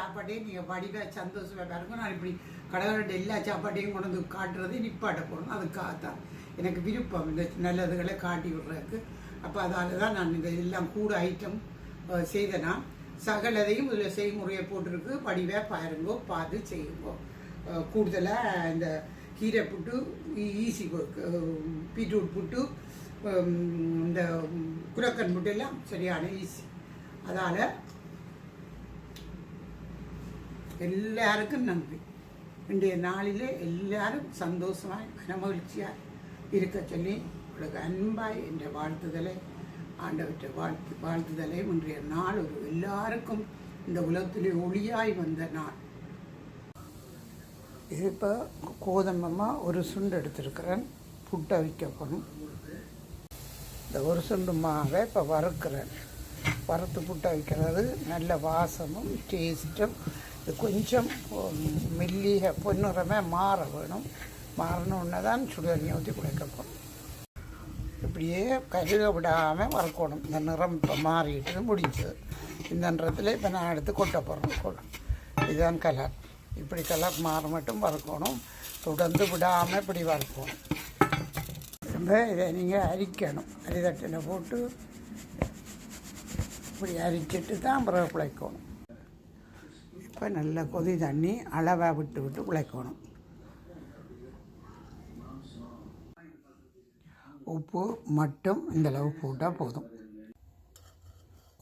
சாப்பாட்டையும் நீங்கள் படிக்க சந்தோஷமாக இருக்கும். நான் இப்படி கடவுளோட எல்லா சாப்பாட்டையும் கொண்டு வந்து காட்டுறது நிப்பாட்ட போகணும். அதுக்காகத்தான் எனக்கு விருப்பம் இந்த நல்லதுகளை காட்டி விடுறதுக்கு. அப்போ அதால் தான் நான் இந்த எல்லாம் கூட ஐட்டம் செய்தேன்னா சகலதையும் இதில் செய்முறையை போட்டிருக்கு. படிவை பாருங்கோ, பார்த்து செய்யுங்கோ. கூடுதலாக இந்த கீரை புட்டு ஈஸி பீட்ரூட் புட்டு இந்த குரக்கன் புட்டு எல்லாம் சரியான ஈஸி. அதால் எல்லாருக்கும் நன்றி. இன்றைய நாளில் எல்லாரும் சந்தோஷமாக மனமகிழ்ச்சியாக இருக்க சொல்லி உங்களுக்கு அன்பாய் என்ற வாழ்த்துதலை ஆண்டவற்றை வாழ்த்துதலை இன்றைய நாள் ஒரு எல்லாருக்கும் இந்த உலகத்திலே ஒளியாய் வந்த நாள். இது இப்போ கோதம்பமாக ஒரு சுண்டு எடுத்துருக்கிறேன். புட்டை வைக்கப்படும். இந்த ஒரு சுண்டு மாவை இப்போ வறுக்கிறேன். வறுத்து புட்டை வைக்கிறது நல்ல வாசமும் டேஸ்ட்டும். இது கொஞ்சம் மெல்லிய பொன்னிறமாக மாற வேணும். மாறணுன்னு தான் சுடுதண்ணி ஊற்றி குழைக்கப்படும். இப்படியே கருக விடாமல் வறுக்கணும். இந்த நிறம் இப்போ மாறிட்டு முடிஞ்சது. இந்த நிறத்தில் இப்போ நான் எடுத்து கொட்ட போகிறேன். இதுதான் கலர். இப்படி கலர் மாற மட்டும் வறுக்கணும். தொடர்ந்து விடாமல் இப்படி வறுக்கணும். திரும்ப இதை நீங்கள் அரிக்கணும். அரிதட்டில் போட்டு இப்படி அரிச்சிட்டு தான் பிறகு குழைக்கணும். இப்போ நல்ல கொதி தண்ணி அளவாக விட்டு விட்டு குழைக்கணும். உப்பு மட்டும் இந்தளவு போட்டால் போதும்.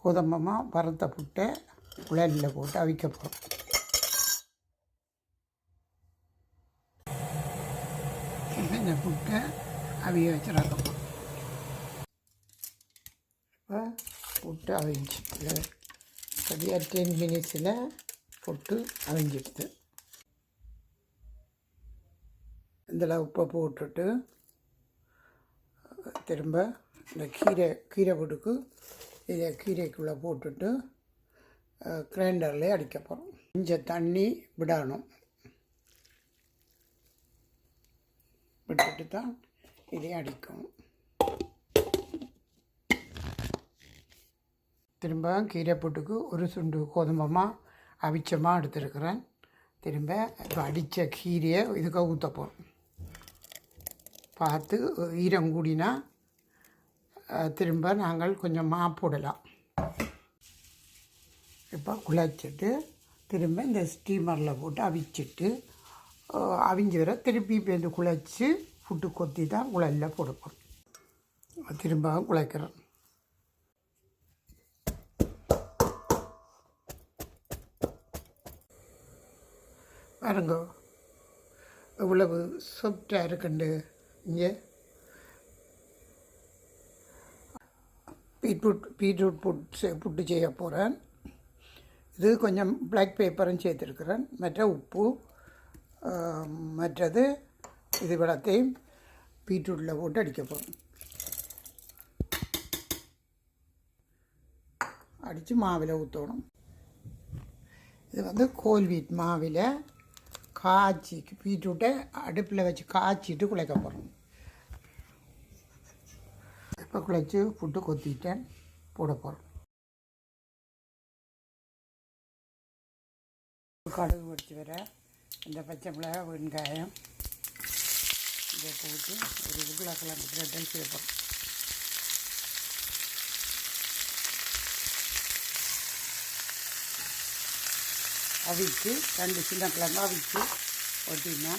கோதம்பமாக வறுத்த புட்டை உலரில் போட்டு அவிக்க போகிறோம். இந்த புட்டை அவிய வச்சுருக்கோம். இப்போ புட்டு அவிஞ்சு சரியாக 10 மினிட்ஸில் புட்டு அவிஞ்சிடுது. இதில் உப்பை போட்டுட்டு திரும்ப இந்த கீரை புட்டுக்கு இதை கீரைக்குள்ளே போட்டுட்டு கிரைண்டர்லேயே அடிக்க போகிறோம். கொஞ்சம் தண்ணி விடணும். விட்டுட்டு தான் இதையும் அடிக்கணும். திரும்ப கீரை புட்டுக்கு ஒரு சுண்டு கோதும்பமாக அவிச்சமாக எடுத்துருக்கிறேன். திரும்ப இப்போ அடித்த கீரையை இதுக்கு ஊற்ற போகிறோம். பார்த்து ஈரம் கூடினா திரும்ப நாங்கள் கொஞ்சம் போடலாம். இப்போ குழைச்சிட்டு திரும்ப இந்த ஸ்டீமரில் போட்டு அவிச்சிட்டு அவிஞ்சி வர திருப்பி இப்போ இந்த குழைச்சி புட்டு கொத்தி தான் குழலில் போடுப்போம். திரும்ப குழைக்கிறோம். பாருங்க இவ்வளவு சாஃப்டாக இருக்குண்டு. இங்கே பீட்ரூட் புட்டு செய்ய போகிறேன். இது கொஞ்சம் பிளாக் பேப்பரும் சேர்த்துருக்கிறேன். மற்ற உப்பு மற்றது இது விளத்தையும் பீட்ரூட்டில் போட்டு அடிக்க போகிறேன். அடித்து மாவில் ஊற்றணும். இது கோல்வீட் மாவில் காய்ச்சி பீட்ரூட்டை அடுப்பில் வச்சு காய்ச்சிட்டு குழைக்க போகிறோம். இப்போ குழைச்சி புட்டு கொத்திட்டேன் போட போகிறோம். கடுகு வச்சு வர இந்த பச்சை மிளகாய் வெங்காயம் இதை போட்டு ஒரு உருளைக்கிழங்கு பிரெட்டை சேர்ப்போம். அவிச்சு 2 சின்ன கிழங்கு அவிச்சு ஒட்டினா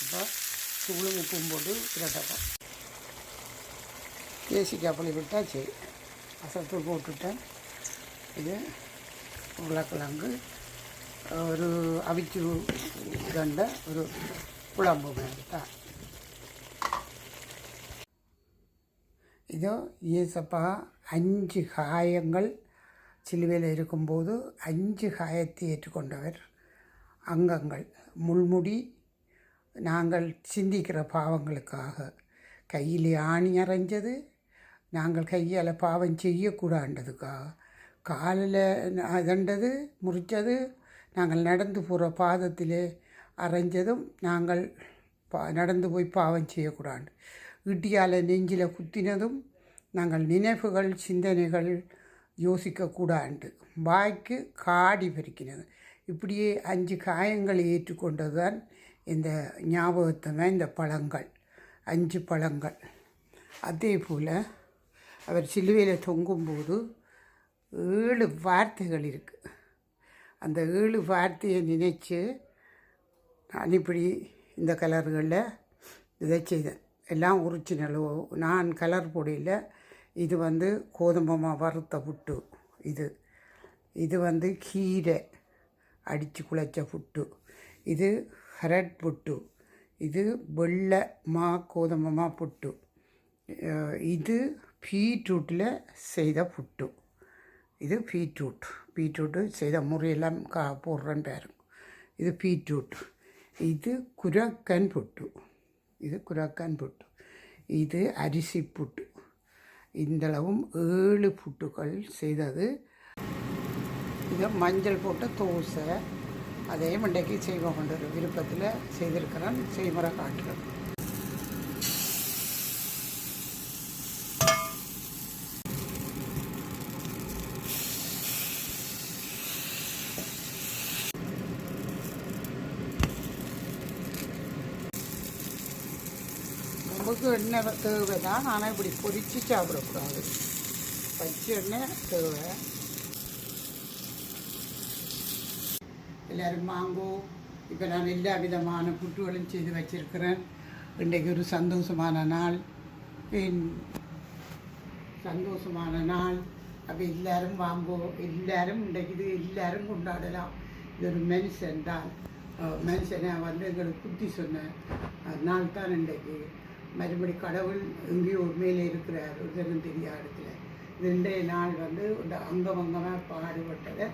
இப்போ தூளும் உப்பும் போட்டு பிரட்டப்போம். தேசிக்காய் புளி விட்டால் சரி. அசத்தூள் போட்டுட்டேன். இது உருளைக்கிழங்கு ஒரு அவிச்சு கண்ட ஒரு குழம்பு மாதிரி தான். இதோ ஏசப்பா 5 காயங்கள் சிலுவையில் இருக்கும்போது 5 காயத்தை ஏற்றுக்கொண்டவர். அங்கங்கள் முள்முடி நாங்கள் சிந்திக்கிற பாவங்களுக்காக. கையில் ஆணி அரைஞ்சது நாங்கள் கையால் பாவம் செய்யக்கூடாண்டதுக்காக. காலில் அதண்டது முறித்தது நாங்கள் நடந்து போகிற பாதத்தில் அரைஞ்சதும் நாங்கள் நடந்து போய் பாவம் செய்யக்கூடாது. இட்டியால் நெஞ்சில் குத்தினதும் நாங்கள் நினைவுகள் சிந்தனைகள் யோசிக்கக்கூடாது. வாய்க்கு காடி பறிக்கிறது. இப்படியே 5 காயங்களை ஏற்றுக்கொண்டது தான் இந்த ஞாபகத்தமாக இந்த பழங்கள் 5 பழங்கள். அதே போல் அவர் சிலுவையில் தொங்கும்போது 7 வார்த்தைகள் இருக்குது. அந்த 7 வார்த்தையை நினைச்சு நான் இப்படி இந்த கலர்களில் இதை செய்தேன். எல்லாம் ஒரிஜினலோ, நான் கலர் பொடியில். இது கோதுமை வறுத்த புட்டு, இது கீரை அடித்து குழைச்ச புட்டு, இது ஹரட் புட்டு, இது வெள்ளை கோதுமை புட்டு, இது பீட்ரூட்டில் செய்த புட்டு, இது பீட்ரூட்டு செய்த முறையெல்லாம் போடுறேன்னு பாருங்க. இது பீட்ரூட், இது குரக்கன் புட்டு, இது அரிசி புட்டு. இந்தளவும் 7 புட்டுகள் செய்தது. இது மஞ்சள் போட்ட தோசை, அதே மண்டைக்கு செய்வோம் கொண்டு விருப்பத்தில் செய்திருக்கிறேன். செய்முறை காட்டுறேன். நமக்கு எண்ணெய் தேவை தான், ஆனால் இப்படி பொரிச்சு சாப்பிடக்கூடாது. பச்சை எண்ணெய் தேவை. எல்லோரும் வாங்கோ. இப்போ நான் எல்லா விதமான புட்டுகளும் செய்து வச்சிருக்கிறேன். இன்றைக்கு ஒரு சந்தோஷமான நாள். அப்போ எல்லோரும் வாங்கோ. எல்லோரும் இன்றைக்கு இது எல்லோரும் கொண்டாடலாம். இது ஒரு மனுஷன் தான். மனுஷனை எங்களுக்கு புத்தி சொன்ன நாள் தான் இன்றைக்கு. மறுபடி கடவுள் எங்கேயோ மேலே இருக்கிறார், ஒரு ஜனம் தெரியாத இடத்துல. இது இன்றைய நாள் அங்கமாக பாடுபட்டதை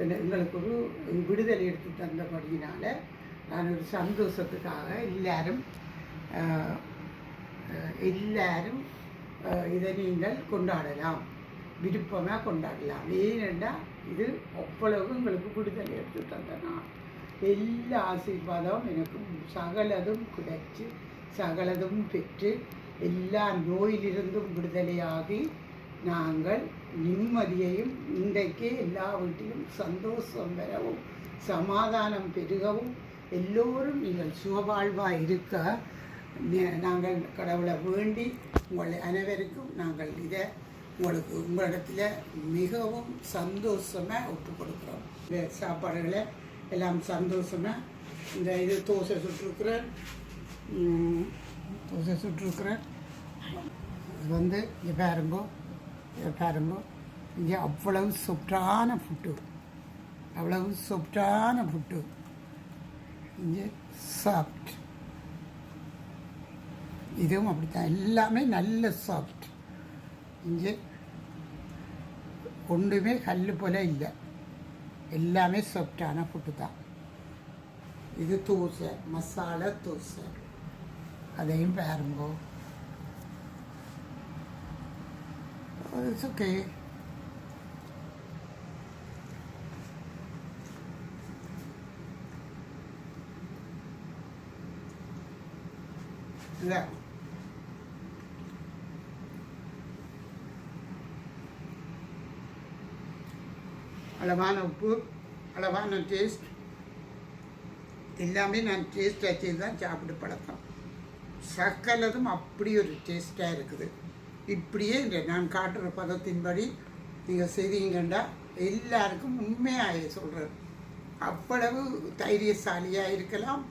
எங்களுக்கு ஒரு விடுதலை எடுத்து தந்தபடியினால நான் ஒரு சந்தோஷத்துக்காக எல்லாரும் இதை நீங்கள் கொண்டாடலாம், விருப்பமாக கொண்டாடலாம். ஏனென்றால் இது அவ்வளவு எங்களுக்கு விடுதலை எடுத்து தந்த நாள். எல்லா ஆசீர்வாதமும் எனக்கு சகலதும் கிடைச்சி சகலதும் பெற்று எல்லா நோயிலிருந்தும் விடுதலையாகி நாங்கள் நிம்மதியையும் இன்றைக்கு எல்லா வீட்டிலும் சந்தோஷம் பெறவும் சமாதானம் பெருகவும் எல்லோரும் நீங்கள் சுகவாழ்வாக இருக்க நாங்கள் கடவுளை வேண்டி உங்கள் அனைவருக்கும் நாங்கள் இதை உங்களிடத்தில் மிகவும் சந்தோஷமாக ஒப்புக் கொடுக்குறோம். இந்த சாப்பாடுகளை எல்லாம் சந்தோஷமாக இந்த இது தோசை சுட்டிருக்கிறேன். இது இங்கே பாருங்கோ, இங்கே அவ்வளவு சொப்டான புட்டு, இங்கே சாஃப்ட். இதுவும் அப்படித்தான், எல்லாமே நல்ல சாஃப்ட். இங்கே ஒன்றுமே கல் போல் இல்லை, எல்லாமே சாஃப்டான புட்டு தான். இது தோசை, மசாலா தோசை, அதையும் பாருங்கோ. It's okay. Yeah. அளவான உப்பு, அளவான டேஸ்ட், எல்லாமே நான் டேஸ்ட்டாக செய்து தான் சாப்பிட்டு பழக்கம். சக்கலதும் அப்படி ஒரு டேஸ்ட்டாக இருக்குது. இப்படியே நான் காட்டுற பதத்தின்படி நீங்கள் செய்தீங்கன்னா எல்லாருக்கும் உண்மையாக சொல்கிறேன். அவ்வளவு தைரியசாலியாக இருக்கலாம்.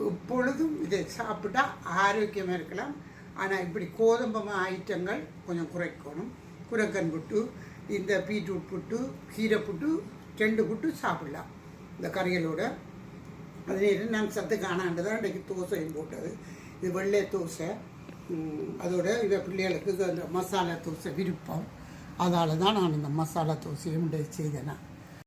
எப்பொழுதும் இதை சாப்பிட்டா ஆரோக்கியமாக இருக்கலாம். ஆனால் இப்படி கோதுமை ஐட்டங்கள் கொஞ்சம் குறைக்கணும். குரக்கன் புட்டு, இந்த பீட்ரூட் புட்டு, கீரை புட்டு, 2 புட்டு சாப்பிடலாம் இந்த கறிகளோட. அதே நான் சத்து காணாண்டு தான் இன்றைக்கி தோசையும் போட்டது. இது வெள்ளை தோசை. அதோட இதை பிள்ளைகளுக்கு அந்த மசாலா தோசை விருப்பம். அதால் தான் நான் இந்த மசாலா தோசையும் செய்தேன்.